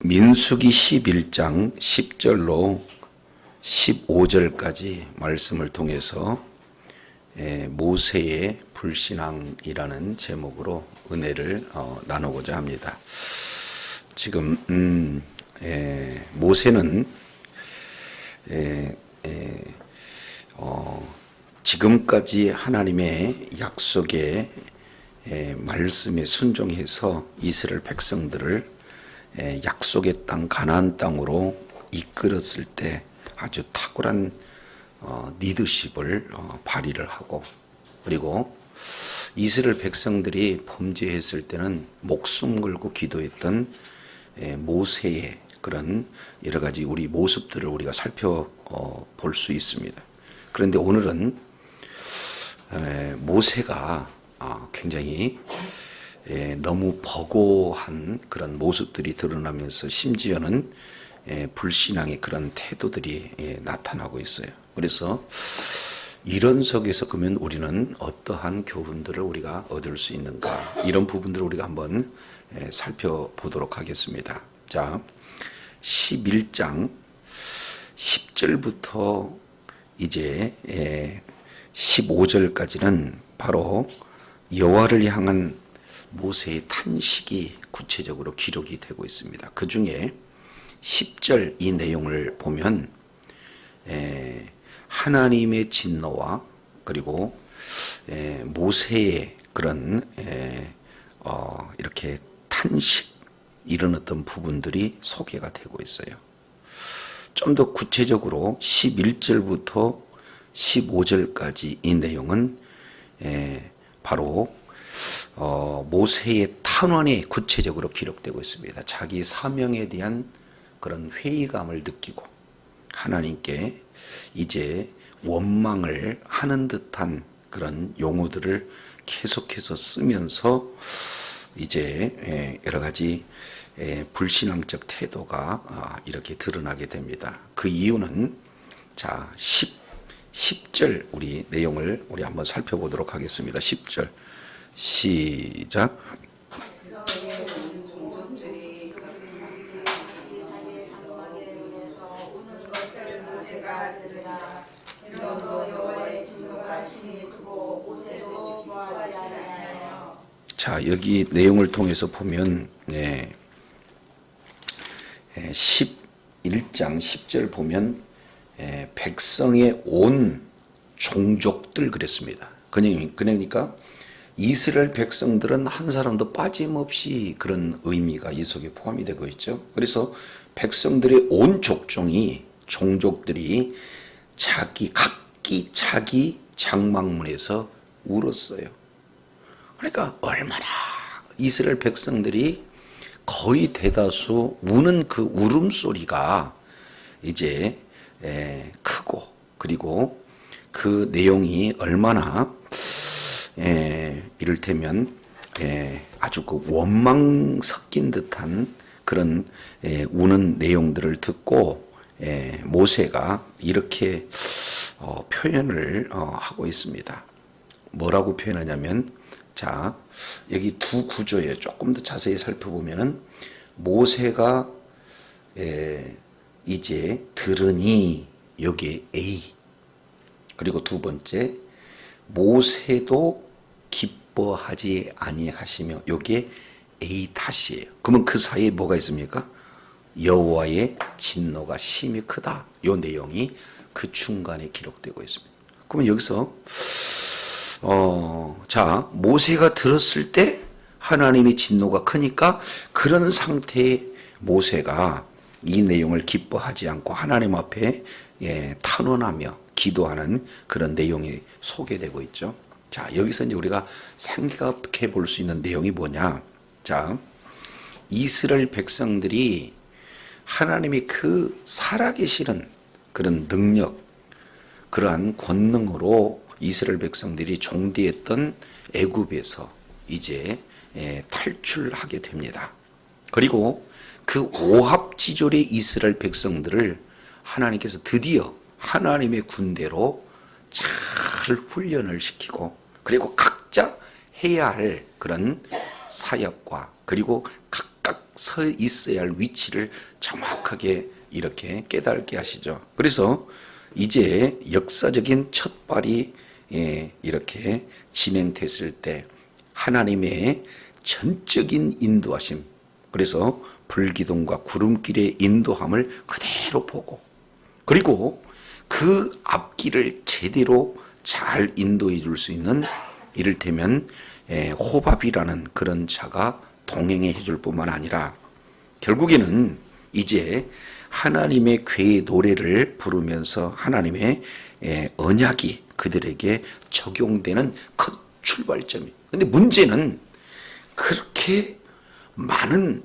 민수기 11장 10절로 15절까지 말씀을 통해서 모세의 불신앙이라는 제목으로 은혜를 나누고자 합니다. 지금 모세는 지금까지 하나님의 약속의 말씀에 순종해서 이스라엘 백성들을 약속의 땅 가나안 땅으로 이끌었을 때 아주 탁월한 리더십을 발휘를 하고, 그리고 이스라엘 백성들이 범죄했을 때는 목숨 걸고 기도했던 모세의 그런 여러 가지 우리 모습들을 우리가 살펴볼 수 있습니다. 그런데 오늘은 모세가 굉장히 너무 버거한 그런 모습들이 드러나면서 심지어는 불신앙의 그런 태도들이 나타나고 있어요. 그래서 이런 속에서 그러면 우리는 어떠한 교훈들을 우리가 얻을 수 있는가, 이런 부분들을 우리가 한번 살펴보도록 하겠습니다. 자, 11장 10절부터 이제 15절까지는 바로 여호와를 향한 모세의 탄식이 구체적으로 기록이 되고 있습니다. 그 중에 10절 이 내용을 보면 하나님의 진노와 그리고 모세의 그런 이렇게 탄식 이런 어떤 부분들이 소개가 되고 있어요. 좀 더 구체적으로 11절부터 15절까지 이 내용은 바로 모세의 탄원이 구체적으로 기록되고 있습니다. 자기 사명에 대한 그런 회의감을 느끼고 하나님께 이제 원망을 하는 듯한 그런 용어들을 계속해서 쓰면서 이제 여러 가지 불신앙적 태도가 이렇게 드러나게 됩니다. 그 이유는 자 10절 우리 내용을 우리 한번 살펴보도록 하겠습니다. 10절 시작. 자, 여기 내용을 통해서 보면 11장 10절 보면 백성의 온 종족들 그랬습니다. 그러니까 이스라엘 백성들은 한 사람도 빠짐없이 그런 의미가 이 속에 포함이 되고 있죠. 그래서 백성들의 온 종족들이 각기 자기 장막문에서 울었어요. 그러니까 얼마나 이스라엘 백성들이 거의 대다수 우는 그 울음소리가 이제 크고, 그리고 그 내용이 얼마나 이를테면 아주 그 원망 섞인 듯한 그런 우는 내용들을 듣고 모세가 이렇게 표현을 하고 있습니다. 뭐라고 표현하냐면, 자, 여기 두 구조예요. 조금 더 자세히 살펴보면은 모세가 이제 들으니 여기에 A, 그리고 두 번째 모세도 기뻐하지 아니하시며 여기에 A 탓이에요. 그러면 그 사이에 뭐가 있습니까? 여호와의 진노가 심히 크다. 이 내용이 그 중간에 기록되고 있습니다. 그러면 여기서 자, 모세가 들었을 때 하나님의 진노가 크니까 그런 상태의 모세가 이 내용을 기뻐하지 않고 하나님 앞에 탄원하며 기도하는 그런 내용이 소개되고 있죠. 자, 여기서 이제 우리가 생각해 볼 수 있는 내용이 뭐냐. 자, 이스라엘 백성들이 하나님의 그 살아계시는 그런 능력, 그러한 권능으로 이스라엘 백성들이 종되었던 애굽에서 이제 탈출하게 됩니다. 그리고 그 오합지졸의 이스라엘 백성들을 하나님께서 드디어 하나님의 군대로 잘 훈련을 시키고, 그리고 각자 해야 할 그런 사역과 그리고 각각 서 있어야 할 위치를 정확하게 이렇게 깨닫게 하시죠. 그래서 이제 역사적인 첫 발이 이렇게 진행됐을 때 하나님의 전적인 인도하심, 그래서 불기둥과 구름길의 인도함을 그대로 보고, 그리고 그 앞길을 제대로 잘 인도해 줄 수 있는, 이를테면 호밥이라는 그런 자가 동행해 줄 뿐만 아니라 결국에는 이제 하나님의 괴의 노래를 부르면서 하나님의 언약이 그들에게 적용되는 큰 출발점이에요. 근데 문제는 그렇게 많은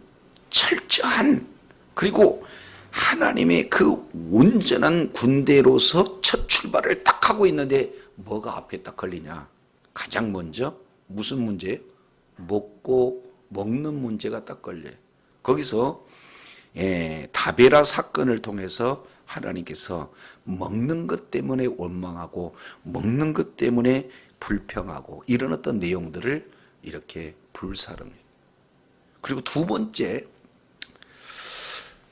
철저한, 그리고 하나님의 그 온전한 군대로서 첫 출발을 딱 하고 있는데 뭐가 앞에 딱 걸리냐? 가장 먼저 무슨 문제예요? 먹는 문제가 딱 걸려요. 거기서 다베라 사건을 통해서 하나님께서 먹는 것 때문에 원망하고 먹는 것 때문에 불평하고 이런 어떤 내용들을 이렇게 불사릅니다. 그리고 두 번째,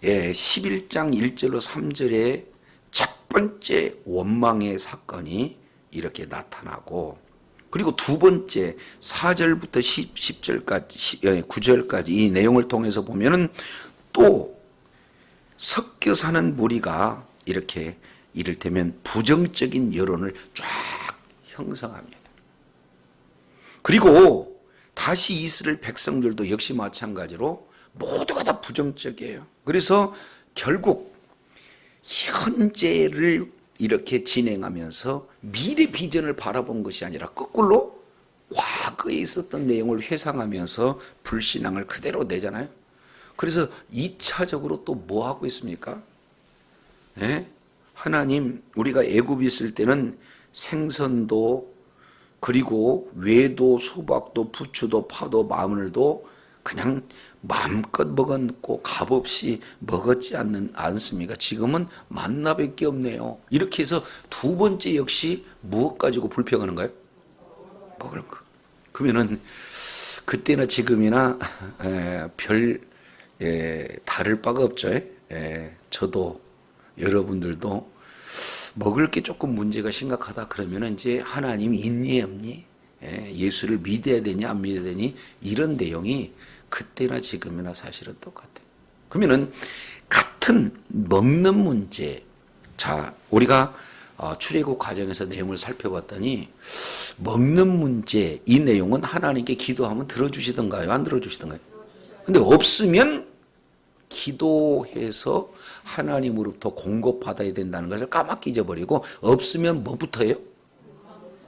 11장 1절로 3절에 첫 번째 원망의 사건이 이렇게 나타나고, 그리고 두 번째 4절부터 10절까지 9절까지 이 내용을 통해서 보면은 또 섞여 사는 무리가 이렇게 이를테면 부정적인 여론을 쫙 형성합니다. 그리고 다시 이스라엘 백성들도 역시 마찬가지로 모두가 다 부정적이에요. 그래서 결국 현재를 이렇게 진행하면서 미래 비전을 바라본 것이 아니라 거꾸로 과거에 있었던 내용을 회상하면서 불신앙을 그대로 내잖아요. 그래서 2차적으로 또 뭐 하고 있습니까? 하나님, 우리가 애굽에 있을 때는 생선도 그리고 외도 수박도 부추도 파도 마늘도 그냥 마음껏 먹었고 값없이 먹었지 않습니까? 지금은 만나밖에 없네요. 이렇게 해서 두 번째 역시 무엇 가지고 불평하는가요? 먹을 거. 그러면은 그때나 지금이나 별 다를 바가 없죠. 저도 여러분들도 먹을 게 조금 문제가 심각하다 그러면 이제 하나님이 있니 없니? 예수를 믿어야 되냐 안 믿어야 되니? 이런 내용이 그때나 지금이나 사실은 똑같아요. 그러면은 같은 먹는 문제, 자 우리가 출애굽 과정에서 내용을 살펴봤더니 먹는 문제, 이 내용은 하나님께 기도하면 들어주시던가요? 안 들어주시던가요? 근데 없으면 기도해서 하나님으로부터 공급받아야 된다는 것을 까맣게 잊어버리고, 없으면 뭐부터예요?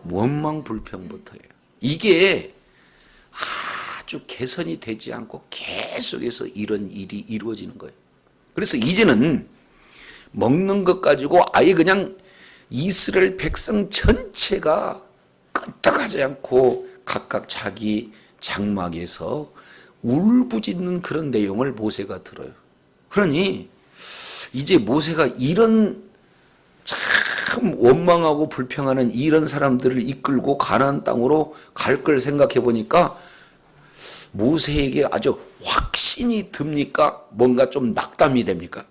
원망 불평부터예요. 이게 아주 개선이 되지 않고 계속해서 이런 일이 이루어지는 거예요. 그래서 이제는 먹는 것 가지고 아예 그냥 이스라엘 백성 전체가 끄떡하지 않고 각각 자기 장막에서 울부짖는 그런 내용을 모세가 들어요. 그러니 이제 모세가 이런 참 원망하고 불평하는 이런 사람들을 이끌고 가나안 땅으로 갈 걸 생각해 보니까 모세에게 아주 확신이 듭니까? 뭔가 좀 낙담이 됩니까?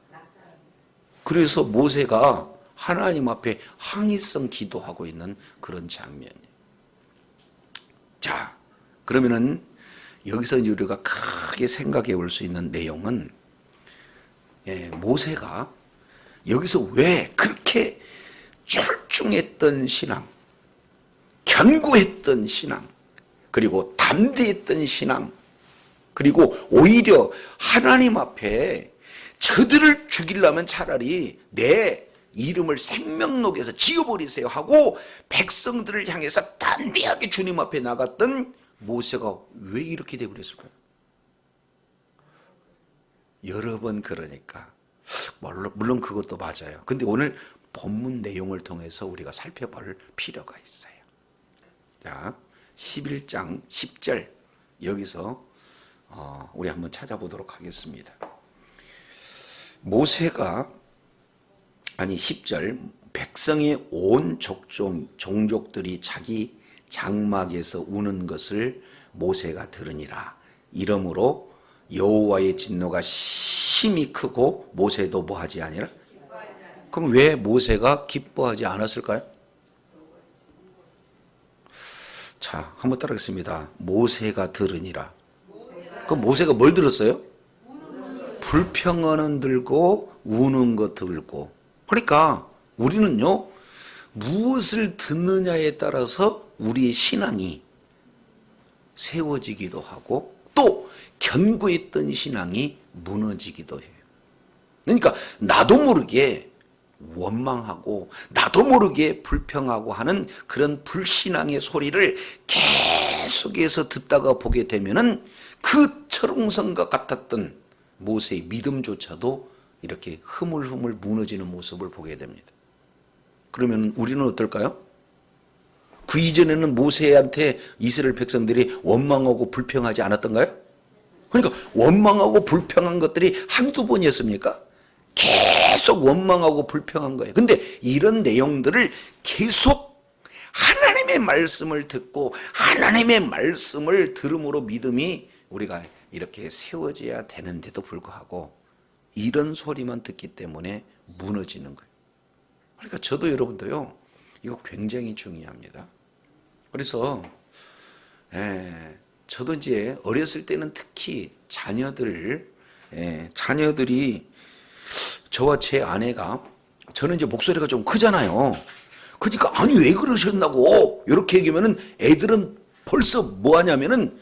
그래서 모세가 하나님 앞에 항의성 기도하고 있는 그런 장면이에요. 자, 그러면은 여기서 우리가 크게 생각해 볼 수 있는 내용은, 모세가 여기서 왜 그렇게 출중했던 신앙, 견고했던 신앙, 그리고 담대했던 신앙, 그리고 오히려 하나님 앞에 저들을 죽이려면 차라리 내 이름을 생명록에서 지워버리세요 하고 백성들을 향해서 담대하게 주님 앞에 나갔던 모세가 왜 이렇게 되버렸을까요? 여러 번 그러니까 물론 그것도 맞아요. 근데 오늘 본문 내용을 통해서 우리가 살펴볼 필요가 있어요. 자, 11장 10절 여기서 우리 한번 찾아보도록 하겠습니다. 모세가 10절, 백성의 온 종족들이 자기 장막에서 우는 것을 모세가 들으니라. 이러므로 여호와의 진노가 심히 크고 모세도 뭐 하지 아니라? 그럼 왜 모세가 기뻐하지 않았을까요? 자, 한번 따라하겠습니다. 모세가 들으니라. 그럼 모세가 뭘 들었어요? 불평하는 들고 우는 것 들고. 그러니까 우리는요, 무엇을 듣느냐에 따라서 우리의 신앙이 세워지기도 하고 또 견고했던 신앙이 무너지기도 해요. 그러니까 나도 모르게 원망하고 나도 모르게 불평하고 하는 그런 불신앙의 소리를 계속해서 듣다가 보게 되면은 그 철옹성과 같았던 모세의 믿음조차도 이렇게 흐물흐물 무너지는 모습을 보게 됩니다. 그러면 우리는 어떨까요? 그 이전에는 모세한테 이스라엘 백성들이 원망하고 불평하지 않았던가요? 그러니까 원망하고 불평한 것들이 한두 번이었습니까? 계속 원망하고 불평한 거예요. 근데 이런 내용들을 계속 하나님의 말씀을 듣고 하나님의 말씀을 들음으로 믿음이 우리가 이렇게 세워져야 되는데도 불구하고 이런 소리만 듣기 때문에 무너지는 거예요. 그러니까 저도 여러분도요, 이거 굉장히 중요합니다. 그래서 저도 이제 어렸을 때는 특히 자녀들이 저와 제 아내가, 저는 이제 목소리가 좀 크잖아요. 그러니까 아니 왜 그러셨나고 이렇게 얘기하면은 애들은 벌써 뭐 하냐면은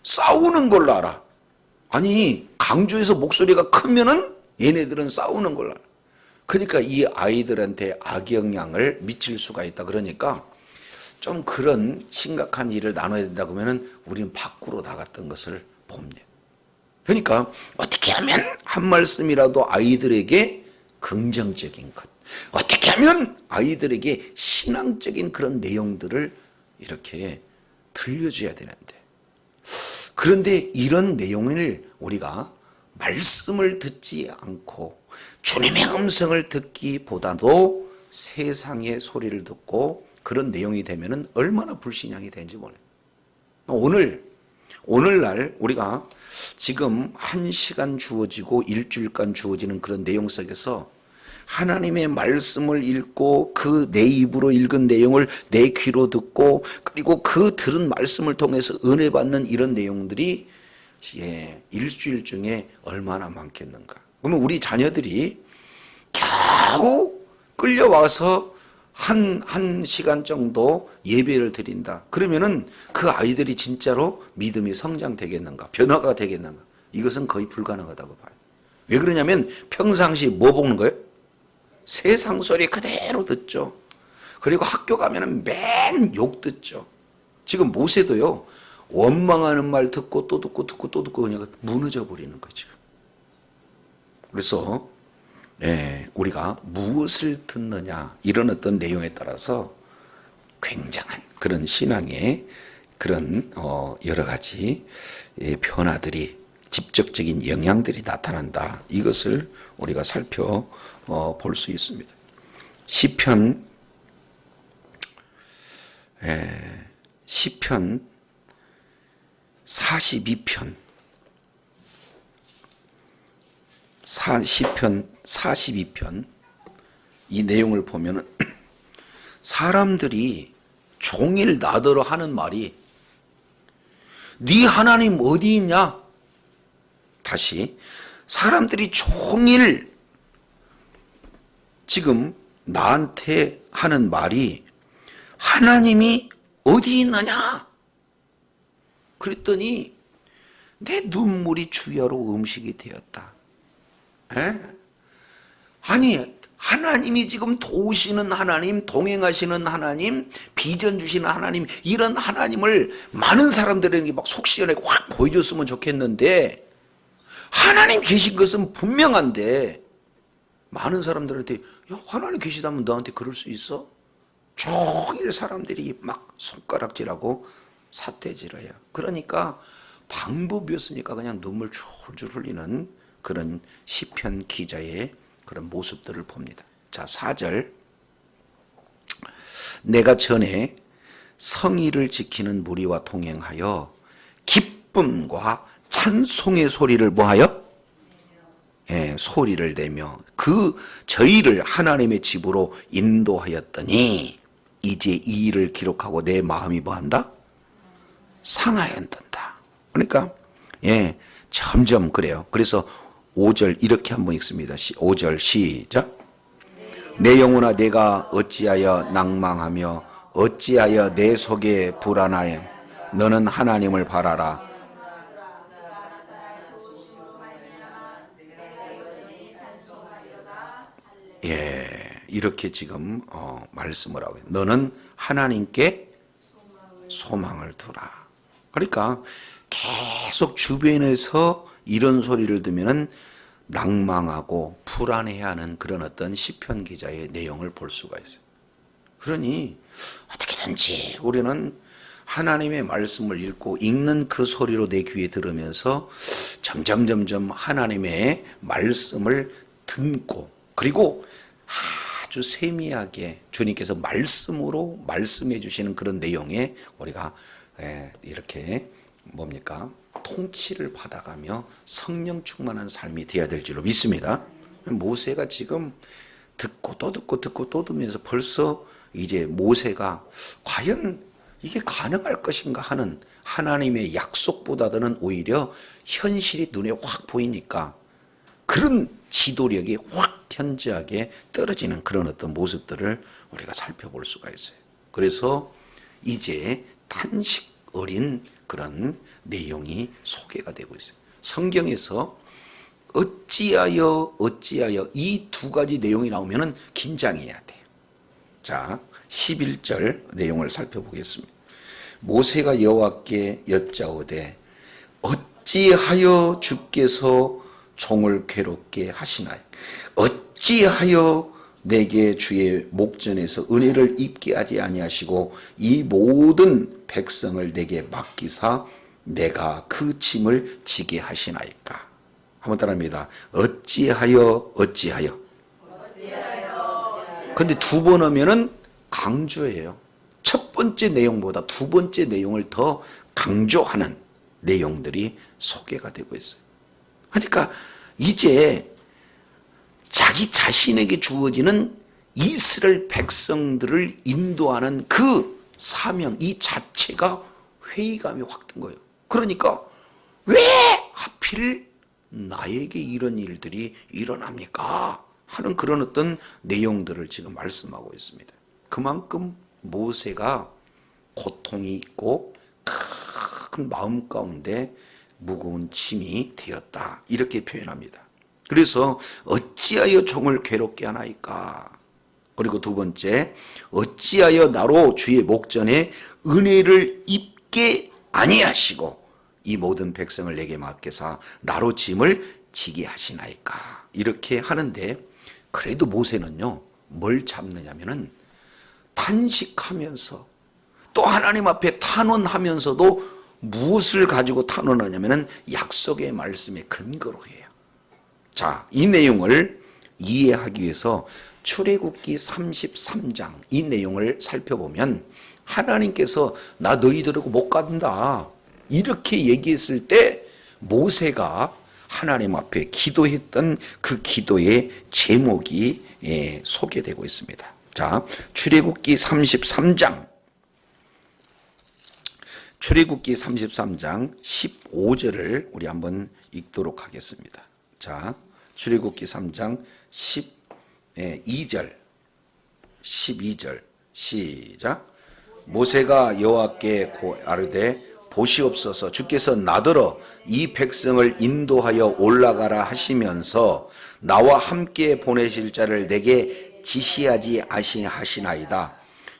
싸우는 걸로 알아. 아니 강조해서 목소리가 크면은 얘네들은 싸우는 걸로 알아. 그러니까 이 아이들한테 악영향을 미칠 수가 있다. 그러니까 좀 그런 심각한 일을 나눠야 된다 그러면은 우리는 밖으로 나갔던 것을 봅니다. 그러니까 어떻게 하면 한 말씀이라도 아이들에게 긍정적인 것, 어떻게 하면 아이들에게 신앙적인 그런 내용들을 이렇게 들려줘야 되는데, 그런데 이런 내용을 우리가 말씀을 듣지 않고 주님의 음성을 듣기보다도 세상의 소리를 듣고 그런 내용이 되면은 얼마나 불신앙이 되는지 몰라요. 오늘날 우리가 지금 1시간 주어지고 일주일간 주어지는 그런 내용 속에서 하나님의 말씀을 읽고 그 내 입으로 읽은 내용을 내 귀로 듣고 그리고 그 들은 말씀을 통해서 은혜 받는 이런 내용들이 일주일 중에 얼마나 많겠는가. 그러면 우리 자녀들이 겨우 끌려와서 한 시간 정도 예배를 드린다. 그러면은 그 아이들이 진짜로 믿음이 성장되겠는가, 변화가 되겠는가? 이것은 거의 불가능하다고 봐요. 왜 그러냐면 평상시 뭐 보는 거예요? 세상 소리 그대로 듣죠. 그리고 학교 가면은 맨 욕 듣죠. 지금 모세도요, 원망하는 말 듣고 또 듣고 또 듣고 그냥 무너져 버리는 거죠. 그래서 우리가 무엇을 듣느냐 이런 어떤 내용에 따라서 굉장한 그런 신앙의 그런 여러 가지 변화들이, 직접적인 영향들이 나타난다. 이것을 우리가 살펴볼 수 있습니다. 시편 42편 시편 42편 이 내용을 보면은 사람들이 종일 나더러 하는 말이 네 하나님 어디 있냐? 다시 사람들이 종일 지금 나한테 하는 말이 하나님이 어디 있느냐? 그랬더니 내 눈물이 주야로 음식이 되었다. 아니 하나님이 지금 도우시는 하나님, 동행하시는 하나님, 비전 주시는 하나님, 이런 하나님을 많은 사람들에게 막 속 시원하게 확 보여줬으면 좋겠는데 하나님 계신 것은 분명한데 많은 사람들한테 야, 하나님 계시다면 너한테 그럴 수 있어? 종일 사람들이 막 손가락질하고 삿대질해요. 그러니까 방법이었으니까 그냥 눈물 줄줄 흘리는 그런 시편 기자의 그런 모습들을 봅니다. 자, 4절. 내가 전에 성의를 지키는 무리와 동행하여 기쁨과 찬송의 소리를 뭐하여? 예, 소리를 내며 저희를 하나님의 집으로 인도하였더니 이제 이 일을 기록하고 내 마음이 뭐한다? 상하였단다. 그러니까 예, 점점 그래요. 그래서 5절 이렇게 한번 읽습니다. 5절 시작. 내 영혼아 내가 어찌하여 낭망하며 어찌하여 내 속에 불안하여 너는 하나님을 바라라. 예, 이렇게 지금 말씀을 하고 너는 하나님께 소망을 두라. 그러니까 계속 주변에서 이런 소리를 들으면은 낭망하고 불안해하는 그런 어떤 시편 기자의 내용을 볼 수가 있어요. 그러니 어떻게든지 우리는 하나님의 말씀을 읽는 그 소리로 내 귀에 들으면서 점점 하나님의 말씀을 듣고 그리고 아주 세미하게 주님께서 말씀으로 말씀해 주시는 그런 내용에 우리가 이렇게 뭡니까? 통치를 받아가며 성령 충만한 삶이 되어야 될 줄로 믿습니다. 모세가 지금 듣고 또 듣면서 벌써 이제 모세가 과연 이게 가능할 것인가 하는 하나님의 약속보다는 오히려 현실이 눈에 확 보이니까 그런 지도력이 확 현저하게 떨어지는 그런 어떤 모습들을 우리가 살펴볼 수가 있어요. 그래서 이제 탄식 어린 그런 내용이 소개가 되고 있어요. 성경에서 어찌하여 이 두 가지 내용이 나오면은 긴장해야 돼요. 자, 11절 내용을 살펴보겠습니다. 모세가 여호와께 여짜오되 어찌하여 주께서 종을 괴롭게 하시나요? 어찌하여 내게 주의 목전에서 은혜를 입게 하지 아니하시고 이 모든 백성을 내게 맡기사 내가 그 짐을 지게 하시나이까? 한번 따라합니다. 어찌하여. 근데 두 번 하면은 강조예요. 첫 번째 내용보다 두 번째 내용을 더 강조하는 내용들이 소개가 되고 있어요. 그러니까 이제 자기 자신에게 주어지는 이스라엘 백성들을 인도하는 그 사명 이 자체가 회의감이 확 든 거예요. 그러니까 왜 하필 나에게 이런 일들이 일어납니까? 하는 그런 어떤 내용들을 지금 말씀하고 있습니다. 그만큼 모세가 고통이 있고 큰 마음 가운데 무거운 짐이 되었다. 이렇게 표현합니다. 그래서 어찌하여 종을 괴롭게 하나이까? 그리고 두 번째, 어찌하여 나로 주의 목전에 은혜를 입게 아니하시고 이 모든 백성을 내게 맡겨사 나로 짐을 지게 하시나이까? 이렇게 하는데 그래도 모세는요 뭘 잡느냐면은 탄식하면서 또 하나님 앞에 탄원하면서도 무엇을 가지고 탄원하냐면은 약속의 말씀에 근거로 해요. 자, 이 내용을 이해하기 위해서 출애굽기 33장 이 내용을 살펴보면 하나님께서 나 너희들하고 못 간다 이렇게 얘기했을 때 모세가 하나님 앞에 기도했던 그 기도의 제목이 소개되고 있습니다. 자, 출애굽기 33장 15절을 우리 한번 읽도록 하겠습니다. 자, 출애굽기 3장 12절 시작. 모세가 여호와께 아뢰되 보시옵소서 주께서 나더러 이 백성을 인도하여 올라가라 하시면서 나와 함께 보내실 자를 내게 지시하지 아시나이다.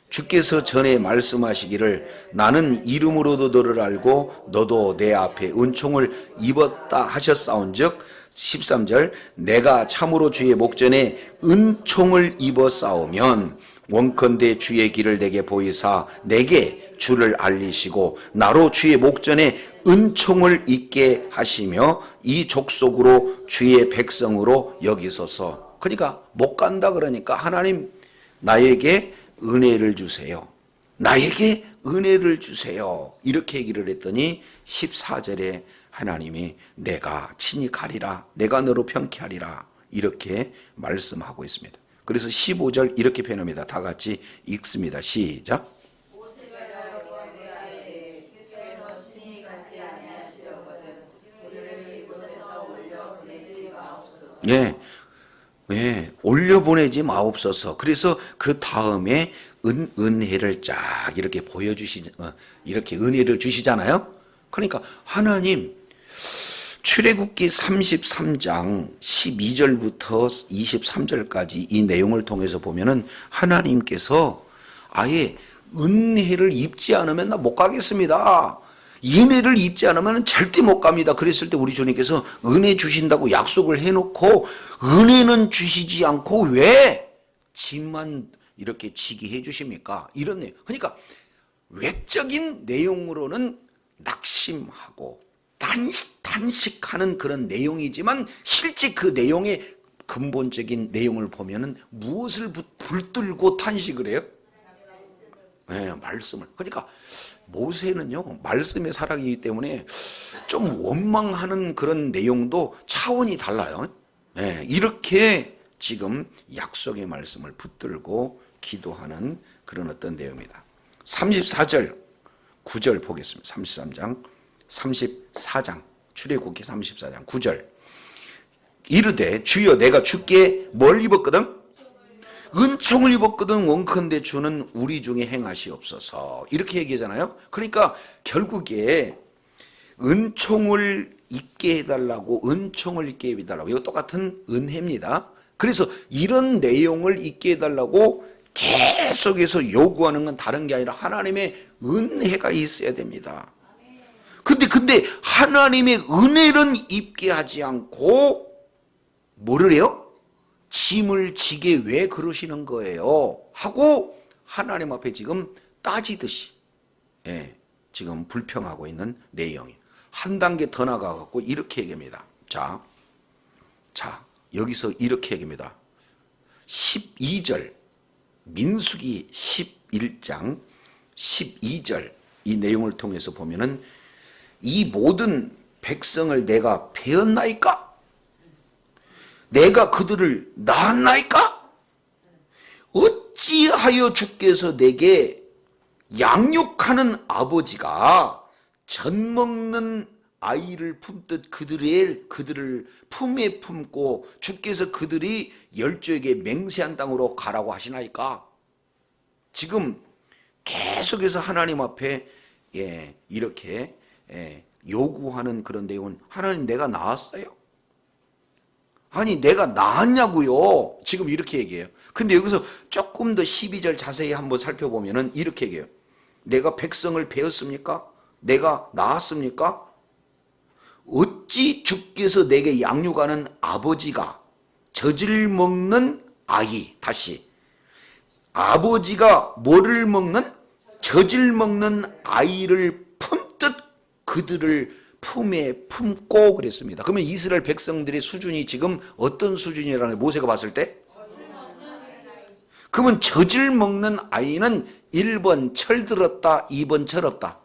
주께서 전에 말씀하시기를 나는 이름으로도 너를 알고 너도 내 앞에 은총을 입었다 하셨사온즉 13절 내가 참으로 주의 목전에 은총을 입어 싸우면 원컨대 주의 길을 내게 보이사 내게 주를 알리시고 나로 주의 목전에 은총을 입게 하시며 이 족속으로 주의 백성으로 여기소서. 그러니까 못 간다 그러니까 하나님 나에게 은혜를 주세요. 나에게 은혜를 주세요. 이렇게 얘기를 했더니 14절에 하나님이 내가 친히 가리라, 내가 너로 평케하리라 이렇게 말씀하고 있습니다. 그래서 15절 이렇게 표현합니다. 다 같이 읽습니다. 시작. 예, 예, 올려보내지 마옵소서. 그래서 그 다음에 은혜를 쫙 이렇게 이렇게 은혜를 주시잖아요. 그러니까 하나님, 출애굽기 33장 12절부터 23절까지 이 내용을 통해서 보면은 하나님께서 아예 은혜를 입지 않으면 나 못 가겠습니다. 은혜를 입지 않으면 절대 못 갑니다. 그랬을 때 우리 주님께서 은혜 주신다고 약속을 해놓고 은혜는 주시지 않고 왜 짐만 이렇게 지게 해주십니까? 이런 내용. 그러니까 외적인 내용으로는 낙심하고 단식하는 그런 내용이지만 실제 그 내용의 근본적인 내용을 보면은 무엇을 붙들고 탄식을 해요? 네, 말씀을. 그러니까 모세는요, 말씀의 사랑이기 때문에 좀 원망하는 그런 내용도 차원이 달라요. 네, 이렇게 지금 약속의 말씀을 붙들고 기도하는 그런 어떤 내용입니다. 34절, 9절 보겠습니다. 34장, 출애굽기 34장 9절. 이르되 주여 내가 주께 뭘 입었거든? 은총을 입었거든. 원컨대 주는 우리 중에 행하시옵소서. 이렇게 얘기하잖아요. 그러니까 결국에 은총을 입게 해달라고, 은총을 입게 해달라고, 이거 똑같은 은혜입니다. 그래서 이런 내용을 입게 해달라고 계속해서 요구하는 건 다른 게 아니라 하나님의 은혜가 있어야 됩니다. 근데 하나님의 은혜는 입게 하지 않고 뭐를 해요? 짐을 지게 왜 그러시는 거예요? 하고 하나님 앞에 지금 따지듯이, 예, 지금 불평하고 있는 내용이 한 단계 더 나가갖고 이렇게 얘기합니다. 자, 여기서 이렇게 얘기합니다. 12절, 민수기 11장 12절 이 내용을 통해서 보면은 이 모든 백성을 내가 배었나이까? 내가 그들을 낳았나이까? 어찌하여 주께서 내게 양육하는 아버지가 젖 먹는 아이를 품듯 그들을 품에 품고 주께서 그들이 열조에게 맹세한 땅으로 가라고 하시나이까? 지금 계속해서 하나님 앞에 이렇게 요구하는 그런 내용은 하나님 내가 낳았어요? 아니 내가 낳았냐고요? 지금 이렇게 얘기해요. 근데 여기서 조금 더 12절 자세히 한번 살펴보면은 이렇게 얘기해요. 내가 백성을 배웠습니까? 내가 낳았습니까? 어찌 주께서 내게 양육하는 아버지가 젖을 먹는 아이, 다시 아버지가 뭐를 먹는? 젖을 먹는 아이를 품듯 그들을 품에 품고 그랬습니다. 그러면 이스라엘 백성들의 수준이 지금 어떤 수준이라는 거예요? 모세가 봤을 때? 그러면 젖을 먹는 아이는 1번 철들었다, 2번 철없다.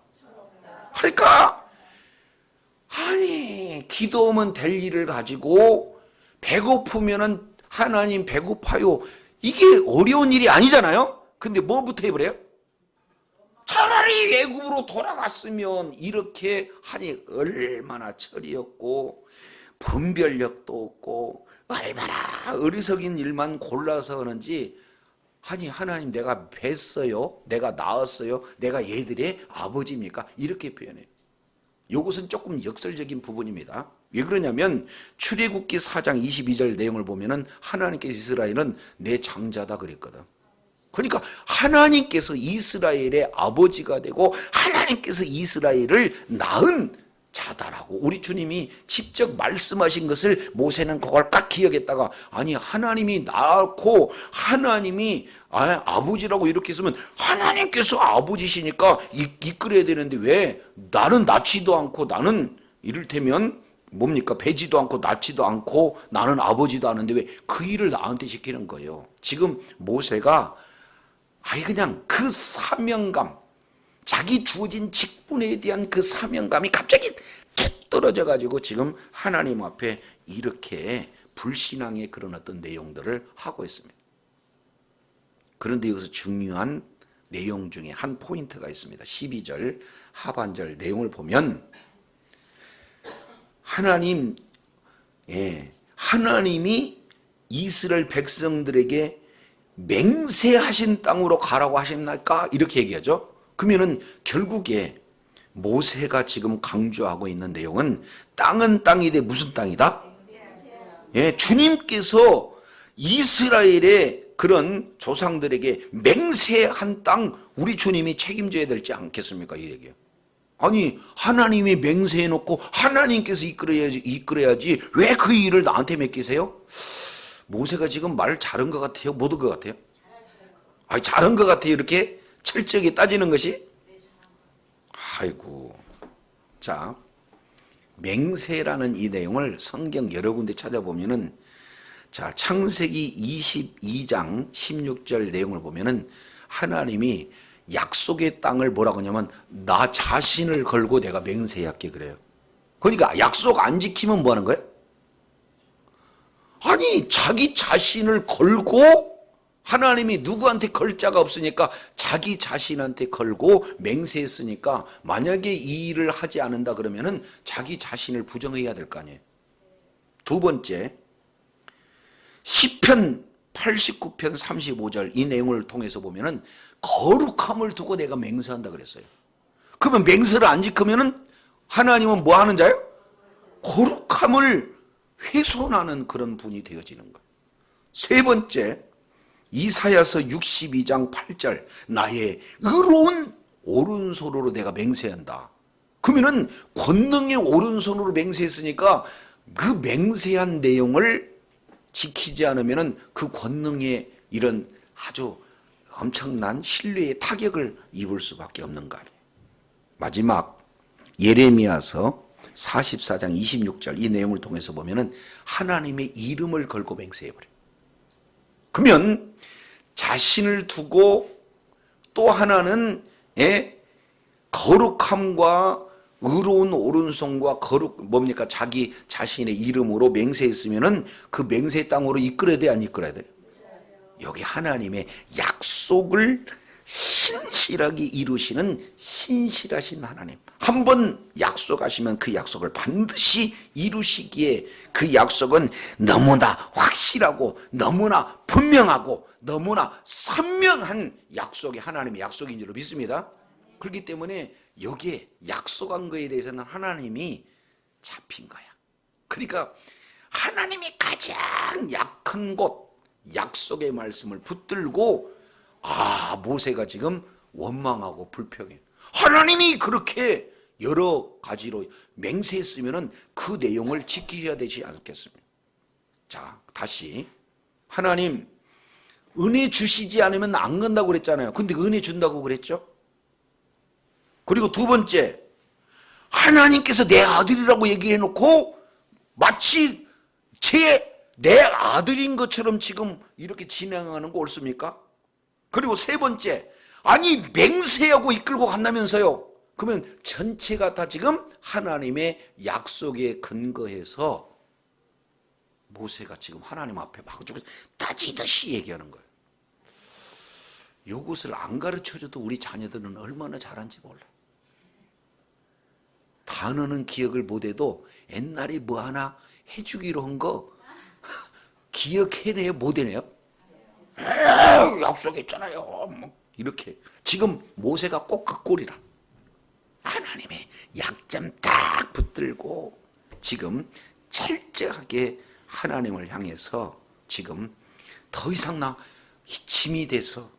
그러니까 아니 기도하면 될 일을 가지고 배고프면은 하나님 배고파요. 이게 어려운 일이 아니잖아요. 근데 뭐부터 해버려요? 차라리 애굽으로 돌아갔으면 이렇게 하니 얼마나 철이었고 분별력도 없고 얼마나 어리석인 일만 골라서 하는지. 아니 하나님 내가 뵀어요? 내가 낳았어요? 내가 얘들의 아버지입니까? 이렇게 표현해요. 이것은 조금 역설적인 부분입니다. 왜 그러냐면 출애굽기 4장 22절 내용을 보면은 하나님께서 이스라엘은 내 장자다 그랬거든. 그러니까 하나님께서 이스라엘의 아버지가 되고 하나님께서 이스라엘을 낳은 자다라고 우리 주님이 직접 말씀하신 것을 모세는 그걸 딱 기억했다가 아니 하나님이 낳고 하나님이 아버지라고 이렇게 쓰면 하나님께서 아버지시니까 이끌어야 되는데 왜 나는 낳지도 않고 나는 이를테면 뭡니까? 배지도 않고 낳지도 않고 나는 아버지도 않은데 왜 그 일을 나한테 시키는 거예요? 지금 모세가 그냥 그 사명감, 자기 주어진 직분에 대한 그 사명감이 갑자기 툭 떨어져 가지고 지금 하나님 앞에 이렇게 불신앙의 그런 어떤 내용들을 하고 있습니다. 그런데 여기서 중요한 내용 중에 한 포인트가 있습니다. 12절 하반절 내용을 보면 하나님이 이스라엘 백성들에게 맹세하신 땅으로 가라고 하십니까? 이렇게 얘기하죠. 그러면은 결국에 모세가 지금 강조하고 있는 내용은 땅은 땅이되 무슨 땅이다? 주님께서 이스라엘의 그런 조상들에게 맹세한 땅 우리 주님이 책임져야 되지 않겠습니까? 이 얘기예요. 아니 하나님이 맹세해놓고 하나님께서 이끌어야지 왜 그 일을 나한테 맡기세요? 모세가 지금 말 잘한 것 같아요? 못한 것 같아요? 아니 잘한 것 같아요. 이렇게 철저하게 따지는 것이? 아이고. 자, 맹세라는 이 내용을 성경 여러 군데 찾아보면은 자, 창세기 22장 16절 내용을 보면은 하나님이 약속의 땅을 뭐라고 하냐면 나 자신을 걸고 내가 맹세할게 그래요. 그러니까 약속 안 지키면 뭐 하는 거예요? 아니 자기 자신을 걸고 하나님이 누구한테 걸 자가 없으니까 자기 자신한테 걸고 맹세했으니까 만약에 이 일을 하지 않는다 그러면은 자기 자신을 부정해야 될 거 아니에요. 두 번째 시편 89편 35절 이 내용을 통해서 보면은 거룩함을 두고 내가 맹세한다 그랬어요. 그러면 맹세를 안 지키면은 하나님은 뭐 하는 자요? 거룩함을 훼손하는 그런 분이 되어지는 거예요. 세 번째 이사야서 62장 8절 나의 의로운 오른손으로 내가 맹세한다. 그러면은 권능의 오른손으로 맹세했으니까 그 맹세한 내용을 지키지 않으면은 그 권능의 이런 아주 엄청난 신뢰의 타격을 입을 수밖에 없는 거 아니에요. 마지막 예레미야서 44장 26절 이 내용을 통해서 보면은 하나님의 이름을 걸고 맹세해버려요. 그러면 자신을 두고 또 하나는 거룩함과 의로운 오른손과 뭡니까? 자기 자신의 이름으로 맹세했으면은 그 맹세 땅으로 이끌어야 돼, 안 이끌어야 돼? 여기 하나님의 약속을 신실하게 이루시는 신실하신 하나님. 한번 약속하시면 그 약속을 반드시 이루시기에 그 약속은 너무나 확실하고 너무나 분명하고 너무나 선명한 약속이 하나님의 약속인 줄로 믿습니다. 그렇기 때문에 여기에 약속한 거에 대해서는 하나님이 잡힌 거야. 그러니까 하나님이 가장 약한 곳 약속의 말씀을 붙들고 모세가 지금 원망하고 불평해. 하나님이 그렇게 여러 가지로 맹세했으면 그 내용을 지키셔야 되지 않겠습니까? 자, 다시 하나님 은혜 주시지 않으면 안 간다고 그랬잖아요. 근데 은혜 준다고 그랬죠? 그리고 두 번째 하나님께서 내 아들이라고 얘기해놓고 마치 내 아들인 것처럼 지금 이렇게 진행하는 거 옳습니까? 그리고 세 번째 아니 맹세하고 이끌고 간다면서요. 그러면 전체가 다 지금 하나님의 약속에 근거해서 모세가 지금 하나님 앞에 막 따지듯이 얘기하는 거예요. 이것을 안 가르쳐줘도 우리 자녀들은 얼마나 잘한지 몰라요. 단어는 기억을 못해도 옛날에 뭐 하나 해주기로 한 거 기억해내요? 못해내요? 약속했잖아요. 이렇게 지금 모세가 꼭 그 꼴이라. 하나님의 약점 딱 붙들고 지금 철저하게 하나님을 향해서 지금 더 이상 나 힘이 돼서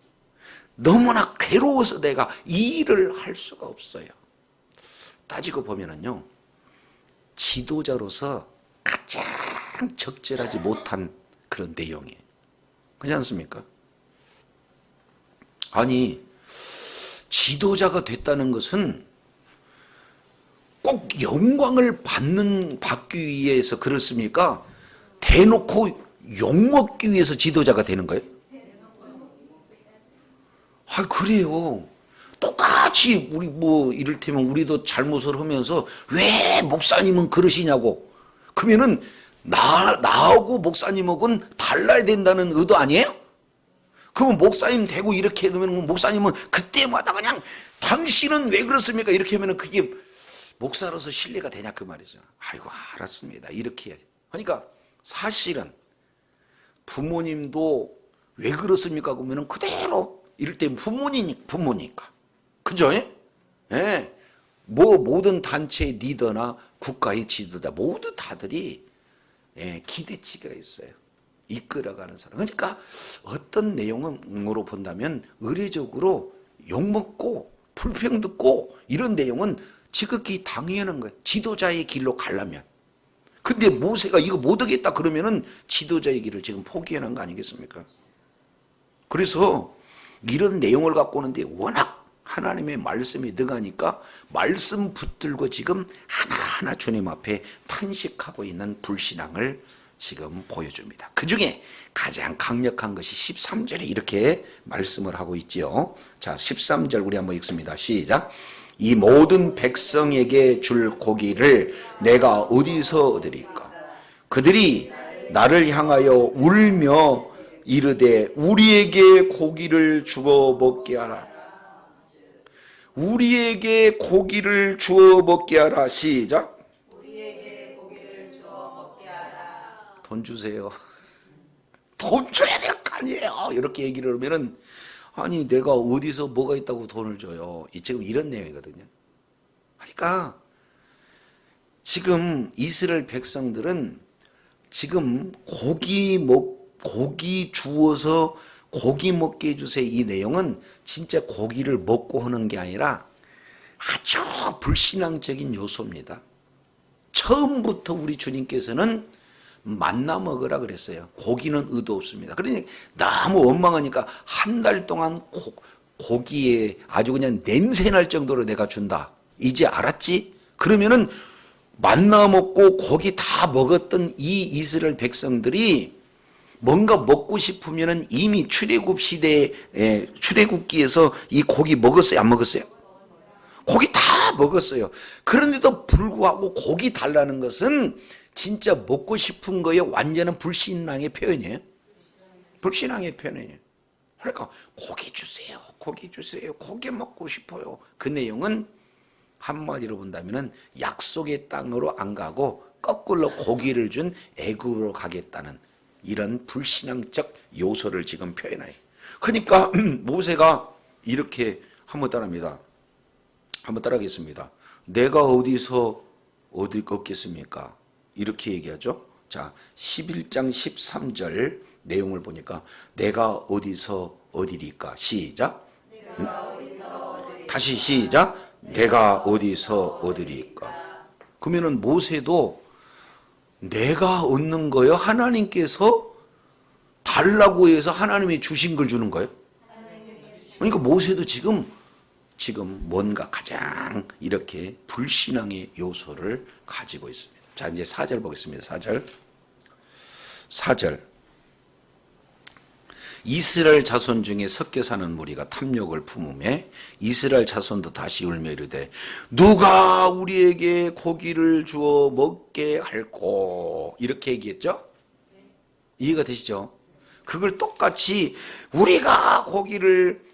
너무나 괴로워서 내가 이 일을 할 수가 없어요. 따지고 보면은요, 지도자로서 가장 적절하지 못한 그런 내용이에요. 그렇지 않습니까? 아니, 지도자가 됐다는 것은 꼭 영광을 받기 위해서 그렇습니까? 대놓고 욕먹기 위해서 지도자가 되는 거예요? 그래요. 똑같이 우리 뭐 이를테면 우리도 잘못을 하면서 왜 목사님은 그러시냐고. 그러면은 나하고 목사님하고는 달라야 된다는 의도 아니에요? 그러면 목사님 되고 이렇게 그러면 목사님은 그때마다 그냥 당신은 왜 그렇습니까? 이렇게 하면은 그게 목사로서 신뢰가 되냐 그 말이죠. 아이고 알았습니다. 이렇게 그러니까 사실은 부모님도 왜 그렇습니까? 그러면은 그대로 이럴 때 부모니까 그죠? 예. 뭐 모든 단체의 리더나 국가의 지도자 모두 다들이 기대치가 있어요. 이끌어가는 사람. 그러니까 어떤 내용으로 본다면 의례적으로 욕먹고 불평 듣고 이런 내용은 지극히 당연한 거예요. 지도자의 길로 가려면. 근데 모세가 이거 못하겠다 그러면은 지도자의 길을 지금 포기하는 거 아니겠습니까? 그래서 이런 내용을 갖고 오는데 워낙 하나님의 말씀이 능하니까 말씀 붙들고 지금 하나하나 주님 앞에 탄식하고 있는 불신앙을 지금 보여줍니다. 그 중에 가장 강력한 것이 13절에 이렇게 말씀을 하고 있지요. 자, 13절 우리 한번 읽습니다. 시작. 이 모든 백성에게 줄 고기를 내가 어디서 얻으리까? 그들이 나를 향하여 울며 이르되 우리에게 고기를 주어 먹게 하라. 우리에게 고기를 주어 먹게 하라. 시작. 우리에게 고기를 주어 먹게 하라. 돈 주세요. 돈 줘야 될 거 아니에요. 이렇게 얘기를 하면은 아니 내가 어디서 뭐가 있다고 돈을 줘요. 지금 이런 내용이거든요. 그러니까 지금 이스라엘 백성들은 지금 고기 주어서 고기 먹게 해주세요. 이 내용은 진짜 고기를 먹고 하는 게 아니라 아주 불신앙적인 요소입니다. 처음부터 우리 주님께서는 만나 먹으라 그랬어요. 고기는 의도 없습니다. 그러니 너무 원망하니까 한 달 동안 고기에 아주 그냥 냄새 날 정도로 내가 준다. 이제 알았지? 그러면은 만나 먹고 고기 다 먹었던 이 이스라엘 백성들이 뭔가 먹고 싶으면은 이미 출애굽 시대에 출애굽기에서 이 고기 먹었어요? 안 먹었어요? 고기 다 먹었어요. 그런데도 불구하고 고기 달라는 것은 진짜 먹고 싶은 거에 완전한 불신앙의 표현이에요. 불신앙의 표현이에요. 그러니까 고기 주세요. 고기 주세요. 고기 먹고 싶어요. 그 내용은 한마디로 본다면은 약속의 땅으로 안 가고 거꾸로 고기를 준 애굽으로 가겠다는 이런 불신앙적 요소를 지금 표현해요. 그러니까 모세가 이렇게 한번 따라합니다. 한번 따라하겠습니다. 내가 어디서 어디 얻겠습니까? 이렇게 얘기하죠. 자, 11장 13절 내용을 보니까 내가 어디서 얻으리까? 시작. 다시 시작. 내가 어디서 얻으리까? 그러면은 모세도 내가 얻는 거요? 하나님께서 달라고 해서 하나님이 주신 걸 주는 거예요? 그러니까 모세도 지금 뭔가 가장 이렇게 불신앙의 요소를 가지고 있습니다. 자, 이제 4절 보겠습니다. 4절. 이스라엘 자손 중에 섞여 사는 무리가 탐욕을 품음에 이스라엘 자손도 다시 울며 이르되 누가 우리에게 고기를 주어 먹게 할꼬? 이렇게 얘기했죠? 이해가 되시죠? 그걸 똑같이 우리가 고기를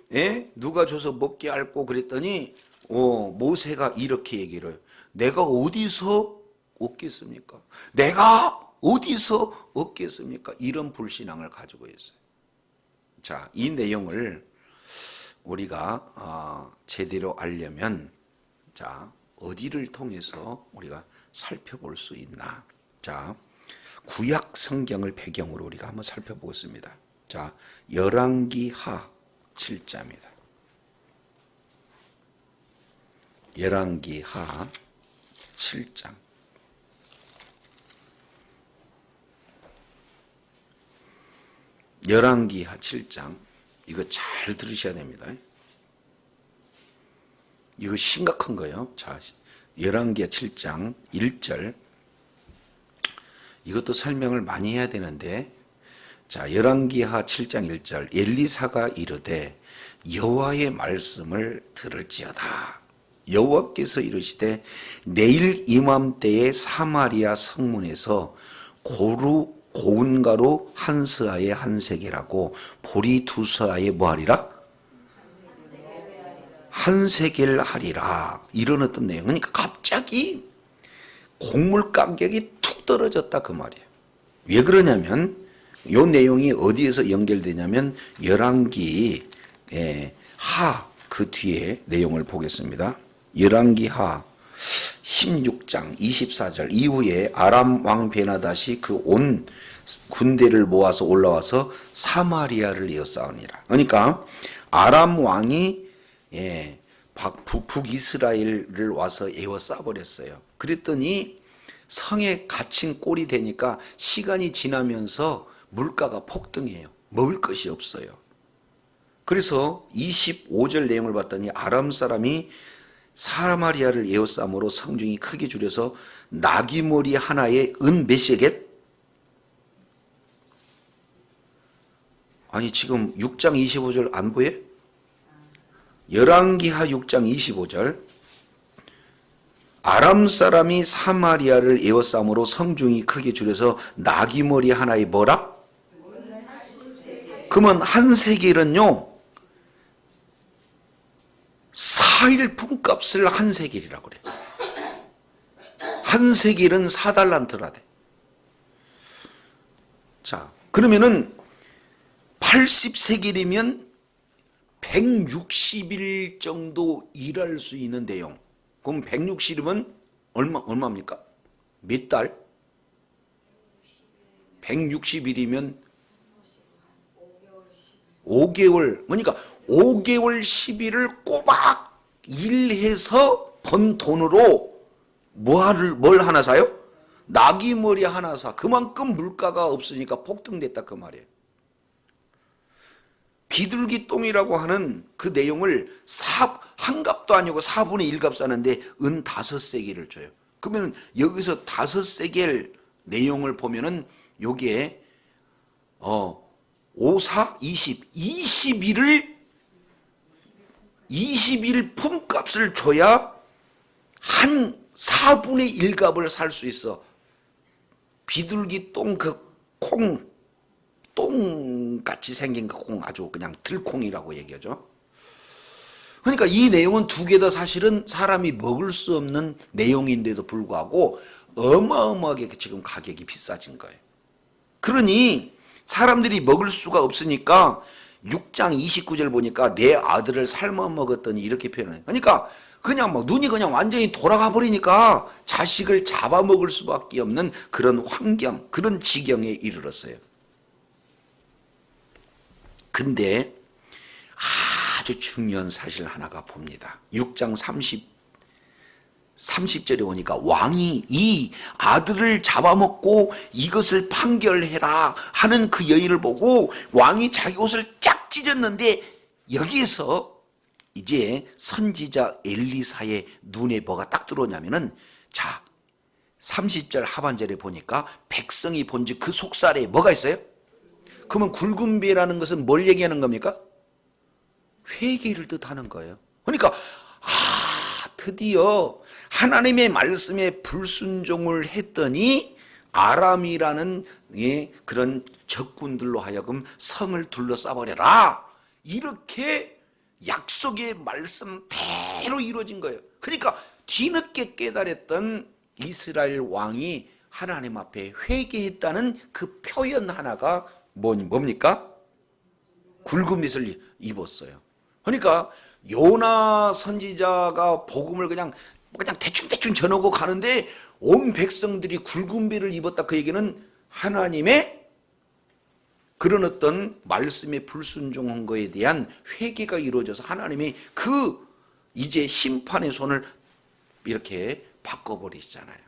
누가 줘서 먹게 할꼬 그랬더니 모세가 이렇게 얘기를 해요. 내가 어디서 얻겠습니까? 내가 어디서 얻겠습니까? 이런 불신앙을 가지고 있어요. 자, 이 내용을 우리가 제대로 알려면 자, 어디를 통해서 우리가 살펴볼 수 있나? 자, 구약 성경을 배경으로 우리가 한번 살펴보겠습니다. 자, 열왕기하 7장입니다. 열왕기하 7장. 열왕기하 7장. 이거 잘 들으셔야 됩니다. 이거 심각한 거예요. 자, 열왕기하 7장 1절. 이것도 설명을 많이 해야 되는데 자, 열왕기하 7장 1절 엘리사가 이르되 여호와의 말씀을 들을지어다. 여호와께서 이르시되 내일 이맘때에 사마리아 성문에서 고운 가루 한 스아에 한 세겔하고 보리 두 스아에 뭐하리라? 한 세겔 하리라. 이런 어떤 내용. 그러니까 갑자기 곡물 가격이 툭 떨어졌다 그 말이에요. 왜 그러냐면 이 내용이 어디에서 연결되냐면 열왕기 하 그 뒤에 내용을 보겠습니다. 열왕기 하 16장 24절 이후에 아람 왕 베나닷이 그 온 군대를 모아서 올라와서 사마리아를 에워싸우니라. 그러니까 아람 왕이 북이스라엘을 와서 에워싸 버렸어요. 그랬더니 성에 갇힌 꼴이 되니까 시간이 지나면서 물가가 폭등해요. 먹을 것이 없어요. 그래서 25절 내용을 봤더니 아람 사람이 사마리아를 에워싸므로 성중이 크게 줄여서 나귀머리 하나에 은 몇 세겔? 아니 지금 6장 25절 안 보여? 열왕기하 6장 25절 아람 사람이 사마리아를 에워싸므로 성중이 크게 줄여서 나귀머리 하나에 뭐라? 그러면 한 세겔은요 4일 품값을 한 세겔이라고 그래. 한 세겔은 4달란트라 돼. 자, 그러면은 80세겔이면 160일 정도 일할 수 있는 내용. 그럼 160일이면 얼마입니까? 몇 달? 160일이면 5개월. 그러니까 5개월 10일을 꼬박 일해서 번 돈으로 뭘 하나 사요? 나귀머리 하나 사. 그만큼 물가가 없으니까 폭등됐다 그 말이에요. 비둘기 똥이라고 하는 그 내용을 한 값도 아니고 4분의 1값 사는데 은 5세겔을 줘요. 그러면 여기서 5세겔 내용을 보면은 요게 5, 4, 20, 20일 품값을 줘야 한 4분의 1값을 살 수 있어. 비둘기 똥 그 똥같이 생긴 그 콩 아주 그냥 들콩이라고 얘기하죠. 그러니까 이 내용은 두 개 다 사실은 사람이 먹을 수 없는 내용인데도 불구하고 어마어마하게 지금 가격이 비싸진 거예요. 그러니 사람들이 먹을 수가 없으니까 6장 29절 보니까 내 아들을 삶아 먹었더니 이렇게 표현해요. 그러니까 그냥 막 눈이 그냥 완전히 돌아가 버리니까 자식을 잡아먹을 수밖에 없는 그런 환경, 그런 지경에 이르렀어요. 근데 아주 중요한 사실 하나가 봅니다. 6장 30절에 오니까 왕이 이 아들을 잡아먹고 이것을 판결해라 하는 그 여인을 보고 왕이 자기 옷을 쫙 찢었는데 여기에서 이제 선지자 엘리사의 눈에 뭐가 딱 들어오냐면은 자 30절 하반절에 보니까 백성이 본즉 그 속살에 뭐가 있어요? 그러면 굵은 배라는 것은 뭘 얘기하는 겁니까? 회개를 뜻하는 거예요. 그러니까 드디어 하나님의 말씀에 불순종을 했더니 아람이라는 그런 적군들로 하여금 성을 둘러싸버려라. 이렇게 약속의 말씀대로 이루어진 거예요. 그러니까 뒤늦게 깨달았던 이스라엘 왕이 하나님 앞에 회개했다는 그 표현 하나가 뭡니까? 굵은 빚을 입었어요. 그러니까 요나 선지자가 복음을 그냥 대충 전하고 가는데 온 백성들이 굵은 빚을 입었다. 그 얘기는 하나님의 그런 어떤 말씀에 불순종한 거에 대한 회개가 이루어져서 하나님이 그 이제 심판의 손을 이렇게 바꿔버리시잖아요.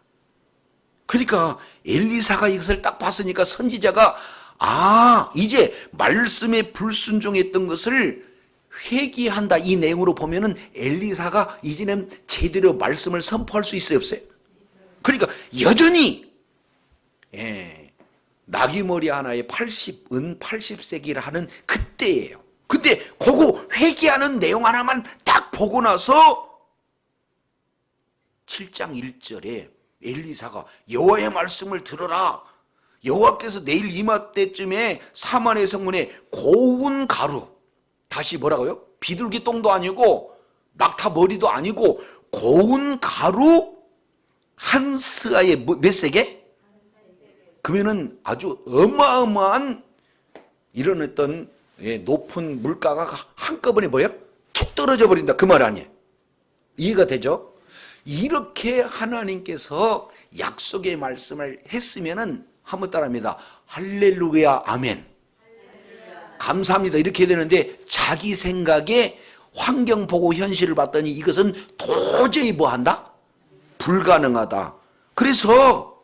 그러니까 엘리사가 이것을 딱 봤으니까 선지자가 이제 말씀에 불순종했던 것을 회개한다 이 내용으로 보면은 엘리사가 이제는 제대로 말씀을 선포할 수 있어요, 없어요? 그러니까 여전히 나귀머리 하나에 80은 80세기를 하는 그때예요. 근데 그거 회개하는 내용 하나만 딱 보고 나서 7장 1절에 엘리사가 여호와의 말씀을 들어라. 여호와께서 내일 이맘때쯤에 사만의 성문에 고운 가루, 다시 뭐라고요? 비둘기 똥도 아니고 낙타 머리도 아니고 고운 가루 한 스아에 몇 세계? 그러면은 아주 어마어마한 이런 어떤 높은 물가가 한꺼번에 뭐예요? 툭 떨어져 버린다 그 말 아니에요. 이해가 되죠? 이렇게 하나님께서 약속의 말씀을 했으면은 한번 따라합니다. 할렐루야 아멘. 감사합니다 이렇게 되는데 자기 생각에 환경 보고 현실을 봤더니 이것은 도저히 뭐한다? 불가능하다. 그래서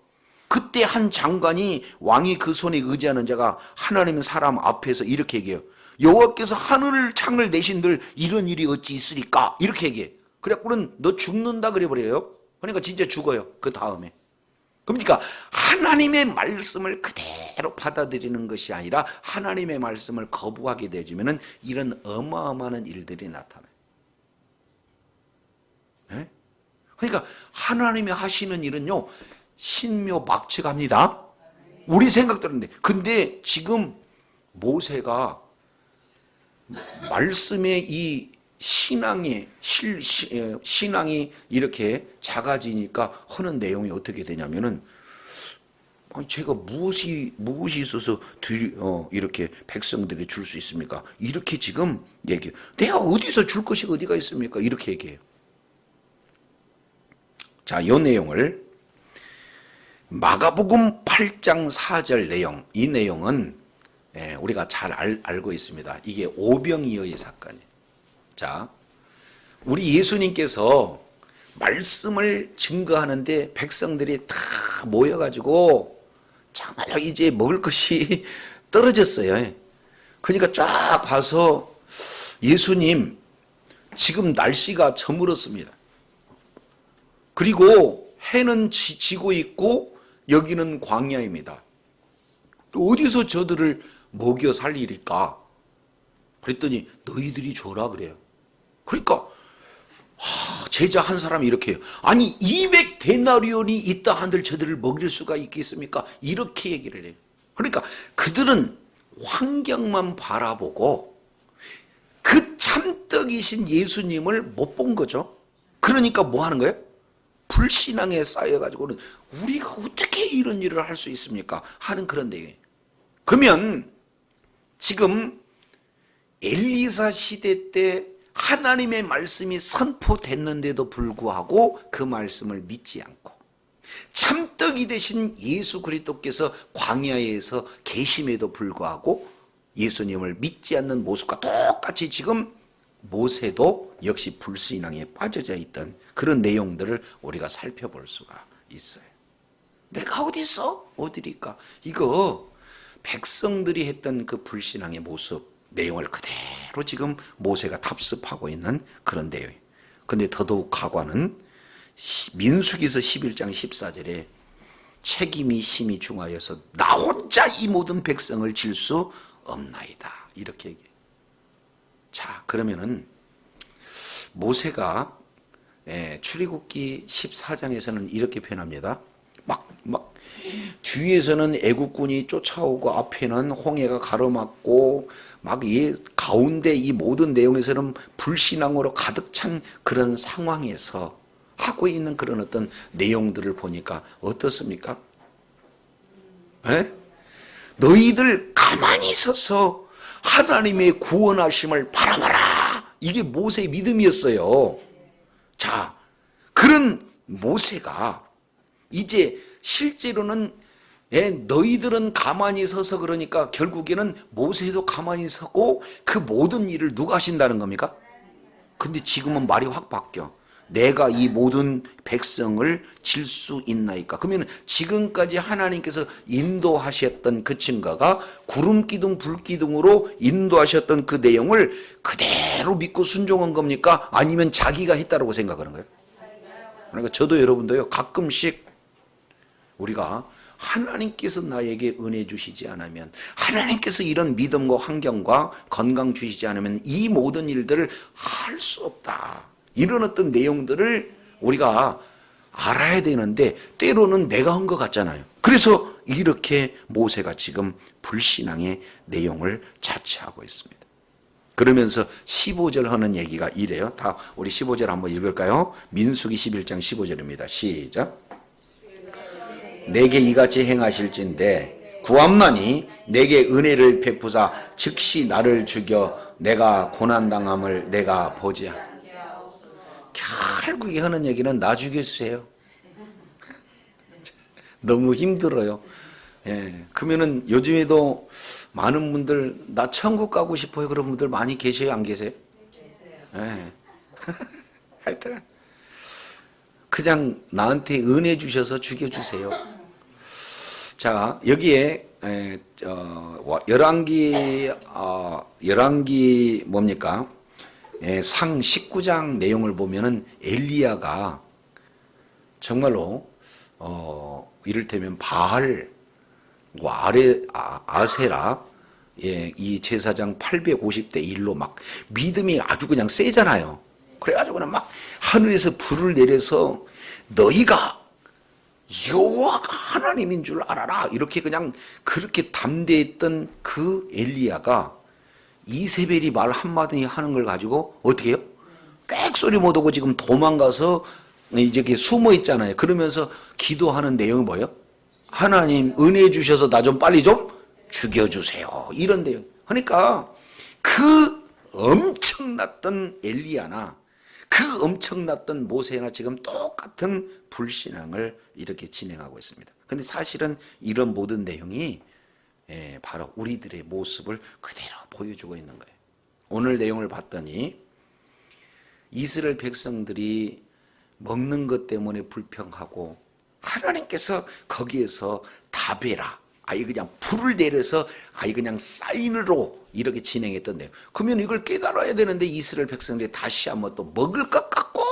그때 한 장관이 왕이 그 손에 의지하는 자가 하나님의 사람 앞에서 이렇게 얘기해요. 여호와께서 하늘 창을 내신들 이런 일이 어찌 있으리까? 이렇게 얘기해. 그래갖고는 너 죽는다 그래버려요. 그러니까 진짜 죽어요. 그 다음에. 그러니까 하나님의 말씀을 그대로 받아들이는 것이 아니라 하나님의 말씀을 거부하게 되지면은 이런 어마어마한 일들이 나타나요. 네? 그러니까 하나님이 하시는 일은요 신묘막측합니다. 우리 생각대로인데 근데 지금 모세가 말씀의 이 신앙이 이렇게 작아지니까 하는 내용이 어떻게 되냐면은 아니 제가 무엇이 있어서 이렇게 백성들이 줄 수 있습니까? 이렇게 지금 얘기해요. 내가 어디서 줄 것이 어디가 있습니까? 이렇게 얘기해요. 자, 이 내용을 마가복음 8장 4절 내용, 이 내용은 우리가 잘 알고 있습니다. 이게 오병이어의 사건이에요. 자, 우리 예수님께서 말씀을 증거하는데 백성들이 다 모여가지고 정말 이제 먹을 것이 떨어졌어요. 그러니까 쫙 봐서 예수님 지금 날씨가 저물었습니다. 그리고 해는 지고 있고 여기는 광야입니다. 또 어디서 저들을 먹여 살리릴까? 그랬더니 너희들이 줘라 그래요. 그러니까 제자 한 사람이 이렇게 해요. 아니 200데나리온이 있다 한들 저들을 먹일 수가 있겠습니까? 이렇게 얘기를 해요. 그러니까 그들은 환경만 바라보고 그 참떡이신 예수님을 못 본 거죠. 그러니까 뭐 하는 거예요? 불신앙에 쌓여가지고는 우리가 어떻게 이런 일을 할 수 있습니까? 하는 그런 내용이에요. 그러면 지금 엘리사 시대 때 하나님의 말씀이 선포됐는데도 불구하고 그 말씀을 믿지 않고 참떡이 되신 예수 그리스도께서 광야에서 계심에도 불구하고 예수님을 믿지 않는 모습과 똑같이 지금 모세도 역시 불신앙에 빠져져 있던 그런 내용들을 우리가 살펴볼 수가 있어요. 내가 어디 있어? 어디니까? 이거 백성들이 했던 그 불신앙의 모습 내용을 그대로 지금 모세가 답습하고 있는 그런 내용이에요. 근데 더더욱 가관은 민수기서 11장 14절에 책임이 심히 중하여서 나 혼자 이 모든 백성을 질 수 없나이다. 이렇게 얘기해요. 자, 그러면은 모세가 출애굽기 14장에서는 이렇게 표현합니다. 막 뒤에서는 애국군이 쫓아오고 앞에는 홍해가 가로막고 막 이 가운데 이 모든 내용에서는 불신앙으로 가득 찬 그런 상황에서 하고 있는 그런 어떤 내용들을 보니까 어떻습니까? 너희들 가만히 서서 하나님의 구원하심을 바라봐라. 이게 모세의 믿음이었어요. 자, 그런 모세가 이제 실제로는 너희들은 가만히 서서 그러니까 결국에는 모세도 가만히 서고 그 모든 일을 누가 하신다는 겁니까? 근데 지금은 말이 확 바뀌어. 내가 이 모든 백성을 질 수 있나이까? 그러면 지금까지 하나님께서 인도하셨던 그 증거가 구름 기둥 불 기둥으로 인도하셨던 그 내용을 그대로 믿고 순종한 겁니까? 아니면 자기가 했다고 생각하는 거예요? 그러니까 저도 여러분도요 가끔씩 우리가 하나님께서 나에게 은혜 주시지 않으면, 하나님께서 이런 믿음과 환경과 건강 주시지 않으면 이 모든 일들을 할 수 없다. 이런 어떤 내용들을 우리가 알아야 되는데 때로는 내가 한 것 같잖아요. 그래서 이렇게 모세가 지금 불신앙의 내용을 자처하고 있습니다. 그러면서 15절 하는 얘기가 이래요. 다 우리 15절 한번 읽을까요? 민수기 11장 15절입니다. 시작. 내게 이같이 행하실진대 구함나니 내게 은혜를 베푸사 즉시 나를 죽여 내가 고난당함을 내가 보지 않. 결국에 하는 얘기는 나 죽여주세요. 너무 힘들어요. 예, 그러면은 요즘에도 많은 분들 나 천국 가고 싶어요 그런 분들 많이 계세요 안 계세요? 예. 하여튼 그냥 나한테 은혜 주셔서 죽여주세요. 자 여기에 열왕기 뭡니까? 상 19장 내용을 보면은 엘리야가 정말로 이를테면 바알 아세라 이 제사장 850대 1로 막 믿음이 아주 그냥 세잖아요. 그래가지고 그냥 막 하늘에서 불을 내려서 너희가 여호와가 하나님인 줄 알아라 이렇게 그냥 그렇게 담대했던 그 엘리야가 이세벨이 말 한마디 하는 걸 가지고 어떻게 해요? 꽥소리 못 하고 지금 도망가서 이제 숨어 있잖아요. 그러면서 기도하는 내용이 뭐예요? 하나님 은혜 주셔서 나 좀 빨리 좀 죽여주세요. 이런 내용. 그러니까 그 엄청났던 엘리야나 그 엄청났던 모세나 지금 똑같은 불신앙을 이렇게 진행하고 있습니다. 근데 사실은 이런 모든 내용이 바로 우리들의 모습을 그대로 보여주고 있는 거예요. 오늘 내용을 봤더니 이스라엘 백성들이 먹는 것 때문에 불평하고 하나님께서 거기에서 다베라 아예 그냥 불을 내려서 아예 그냥 사인으로 이렇게 진행했던데요. 그러면 이걸 깨달아야 되는데 이스라엘 백성들이 다시 한번 또 먹을 것 같고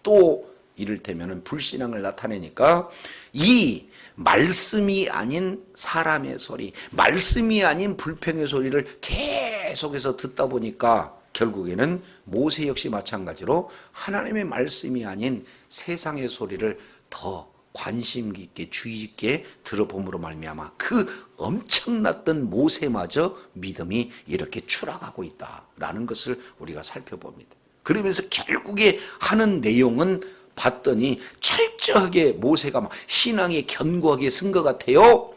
또 이를테면 불신앙을 나타내니까 이 말씀이 아닌 사람의 소리, 말씀이 아닌 불평의 소리를 계속해서 듣다 보니까 결국에는 모세 역시 마찬가지로 하나님의 말씀이 아닌 세상의 소리를 더 관심 깊게 주의 깊게 들어봄으로 말미암아 그 엄청났던 모세마저 믿음이 이렇게 추락하고 있다라는 것을 우리가 살펴봅니다. 그러면서 결국에 하는 내용은 봤더니 철저하게 모세가 막 신앙에 견고하게 쓴 것 같아요.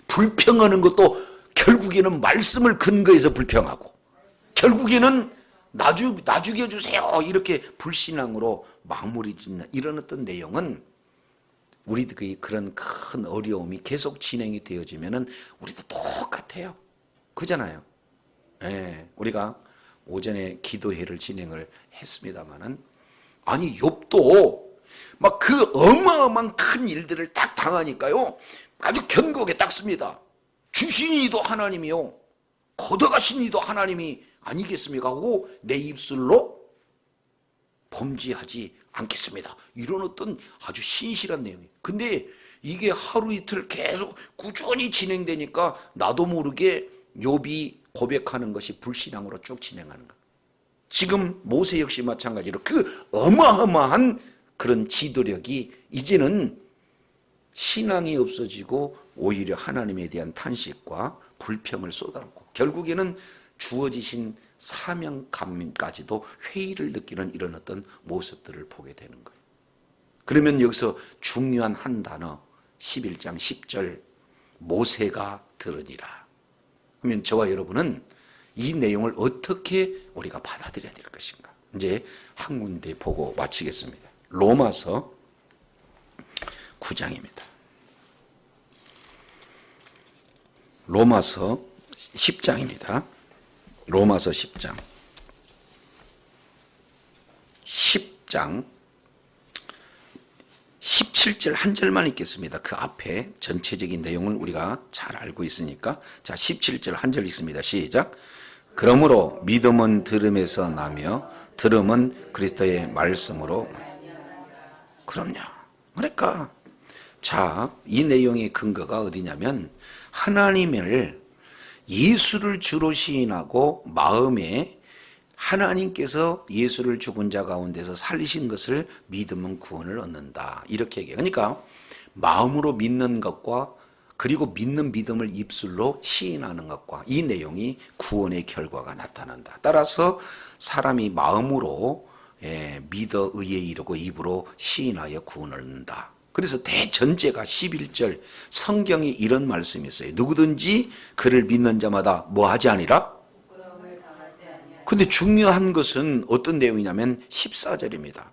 불평하는 것도 결국에는 말씀을 근거해서 불평하고 결국에는 나 죽여주세요 이렇게 불신앙으로 마무리 짓는 이런 어떤 내용은 우리들이 그런 큰 어려움이 계속 진행이 되어지면은 우리도 똑같아요. 그잖아요. 예, 우리가 오전에 기도회를 진행을 했습니다마는 아니 욥도 막 그 어마어마한 큰 일들을 딱 당하니까요 아주 견고하게 딱 씁니다. 주신 이도 하나님이요 걷어가신 이도 하나님이 아니겠습니까 하고 내 입술로 범죄하지 않겠습니다. 이런 어떤 아주 신실한 내용이에요. 근데 이게 하루 이틀 계속 꾸준히 진행되니까 나도 모르게 욥이 고백하는 것이 불신앙으로 쭉 진행하는 거예요. 지금 모세 역시 마찬가지로 그 어마어마한 그런 지도력이 이제는 신앙이 없어지고 오히려 하나님에 대한 탄식과 불평을 쏟아놓고 결국에는 주어지신 사명감까지도 회의를 느끼는 이런 어떤 모습들을 보게 되는 거예요. 그러면 여기서 중요한 한 단어 11장 10절 모세가 들으니라. 그러면 저와 여러분은 이 내용을 어떻게 우리가 받아들여야 될 것인가. 이제 한 군데 보고 마치겠습니다. 로마서 9장입니다. 로마서 10장입니다. 로마서 10장 17절 한 절만 읽겠습니다. 그 앞에 전체적인 내용을 우리가 잘 알고 있으니까 자 17절 한 절 읽습니다. 시작. 그러므로 믿음은 들음에서 나며 들음은 그리스도의 말씀으로. 그럼요. 그러니까 자, 이 내용의 근거가 어디냐면 하나님을 예수를 주로 시인하고 마음에 하나님께서 예수를 죽은 자 가운데서 살리신 것을 믿으면 구원을 얻는다. 이렇게 얘기해요. 그러니까 마음으로 믿는 것과 그리고 믿는 믿음을 입술로 시인하는 것과 이 내용이 구원의 결과가 나타난다. 따라서 사람이 마음으로 믿어 의에 이르고 입으로 시인하여 구원을 얻는다. 그래서 대전제가 11절 성경에 이런 말씀이 있어요. 누구든지 그를 믿는 자마다 뭐 하지 아니라? 근데 중요한 것은 어떤 내용이냐면 14절입니다.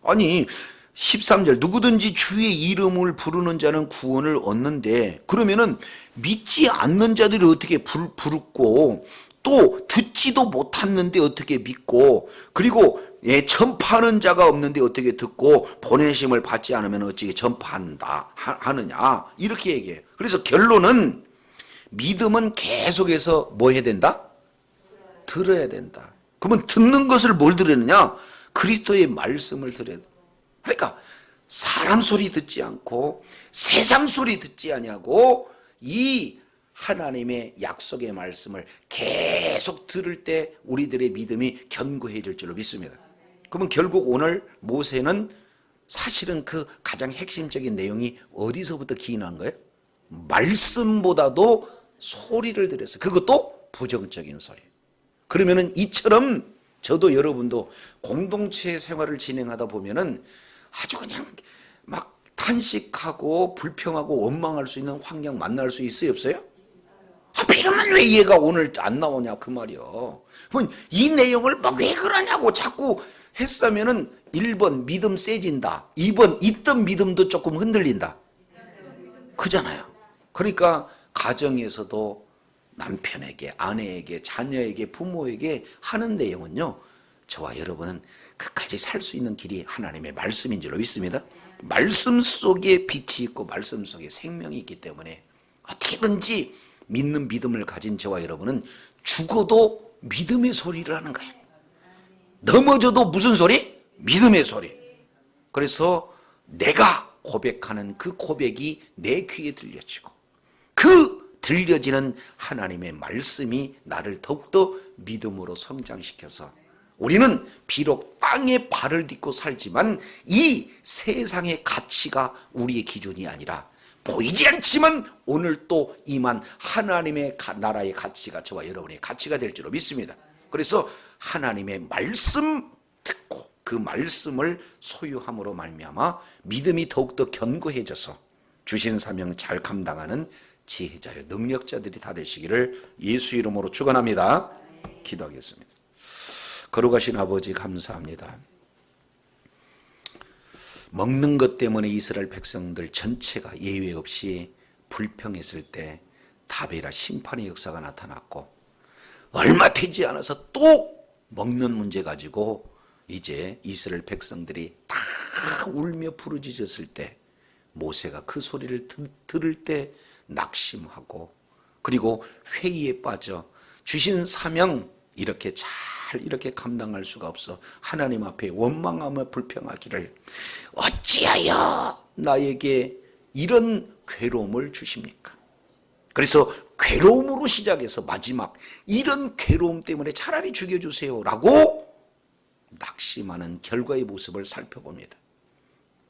아니 13절 누구든지 주의 이름을 부르는 자는 구원을 얻는데 그러면은 믿지 않는 자들이 어떻게 부르고 또 듣지도 못했는데 어떻게 믿고 그리고 전파하는 자가 없는데 어떻게 듣고 보내심을 받지 않으면 어떻게 전파한다 하느냐 이렇게 얘기해요. 그래서 결론은 믿음은 계속해서 뭐 해야 된다? 들어야 된다. 그러면 듣는 것을 뭘 들으느냐? 그리스도의 말씀을 들어야 된다. 그러니까 사람 소리 듣지 않고 세상 소리 듣지 아니하고 이 하나님의 약속의 말씀을 계속 들을 때 우리들의 믿음이 견고해질 줄로 믿습니다. 그러면 결국 오늘 모세는 사실은 그 가장 핵심적인 내용이 어디서부터 기인한 거예요? 말씀보다도 소리를 들였어요. 그것도 부정적인 소리. 그러면은 이처럼 저도 여러분도 공동체 생활을 진행하다 보면은 아주 그냥 막 탄식하고 불평하고 원망할 수 있는 환경 만날 수 있어요, 없어요? 하필이면 왜 얘가 오늘 안 나오냐 그 말이요. 이 내용을 막 왜 그러냐고 자꾸 했으면은 1번 믿음 세진다. 2번 있던 믿음도 조금 흔들린다. 그잖아요. 그러니까 가정에서도 남편에게, 아내에게, 자녀에게, 부모에게 하는 내용은요. 저와 여러분은 끝까지 살 수 있는 길이 하나님의 말씀인 줄로 믿습니다. 말씀 속에 빛이 있고 말씀 속에 생명이 있기 때문에 어떻게든지 믿는 믿음을 가진 저와 여러분은 죽어도 믿음의 소리를 하는 거예요. 넘어져도 무슨 소리? 믿음의 소리. 그래서 내가 고백하는 그 고백이 내 귀에 들려지고 그 들려지는 하나님의 말씀이 나를 더욱더 믿음으로 성장시켜서 우리는 비록 땅에 발을 딛고 살지만 이 세상의 가치가 우리의 기준이 아니라 보이지 않지만 오늘 또 임한 하나님의 나라의 가치가 저와 여러분의 가치가 될 줄로 믿습니다. 그래서 하나님의 말씀 듣고 그 말씀을 소유함으로 말미암아 믿음이 더욱더 견고해져서 주신 사명 잘 감당하는 지혜자요 능력자들이 다 되시기를 예수 이름으로 축원합니다. 기도하겠습니다. 거룩하신 아버지 감사합니다. 먹는 것 때문에 이스라엘 백성들 전체가 예외 없이 불평했을 때 다베라 심판의 역사가 나타났고 얼마 되지 않아서 또 먹는 문제 가지고 이제 이스라엘 백성들이 다 울며 부르짖었을 때 모세가 그 소리를 들을 때 낙심하고 그리고 회의에 빠져 주신 사명 이렇게 감당할 수가 없어 하나님 앞에 원망하며 불평하기를 어찌하여 나에게 이런 괴로움을 주십니까? 그래서 괴로움으로 시작해서 마지막 이런 괴로움 때문에 차라리 죽여주세요 라고 낙심하는 결과의 모습을 살펴봅니다.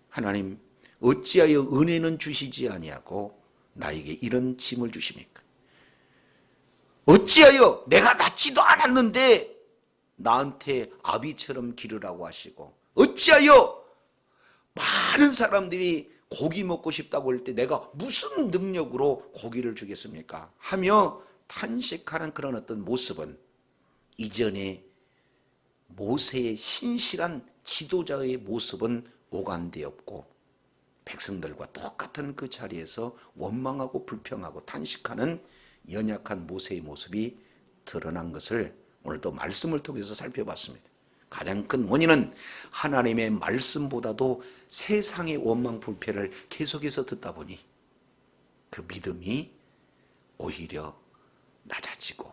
하나님 어찌하여 은혜는 주시지 아니하고 나에게 이런 짐을 주십니까? 어찌하여 내가 낳지도 않았는데 나한테 아비처럼 기르라고 하시고 어찌하여 많은 사람들이 고기 먹고 싶다고 할 때 내가 무슨 능력으로 고기를 주겠습니까? 하며 탄식하는 그런 어떤 모습은 이전에 모세의 신실한 지도자의 모습은 오간되었고 백성들과 똑같은 그 자리에서 원망하고 불평하고 탄식하는 연약한 모세의 모습이 드러난 것을 오늘도 말씀을 통해서 살펴봤습니다. 가장 큰 원인은 하나님의 말씀보다도 세상의 원망 불평을 계속해서 듣다 보니 그 믿음이 오히려 낮아지고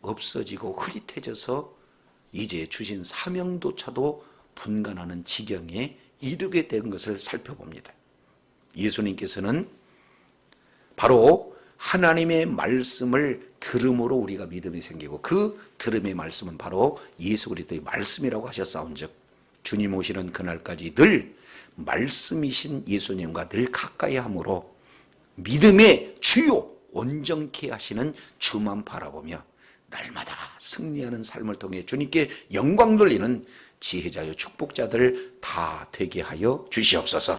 없어지고 흐릿해져서 이제 주신 사명조차도 분간하는 지경에 이르게 된 것을 살펴봅니다. 예수님께서는 바로 하나님의 말씀을 들음으로 우리가 믿음이 생기고 그 들음의 말씀은 바로 예수 그리스도의 말씀이라고 하셨사온즉 주님 오시는 그날까지 늘 말씀이신 예수님과 늘 가까이 함으로 믿음의 주요 온전케 하시는 주만 바라보며 날마다 승리하는 삶을 통해 주님께 영광 돌리는 지혜자요 축복자들 다 되게 하여 주시옵소서.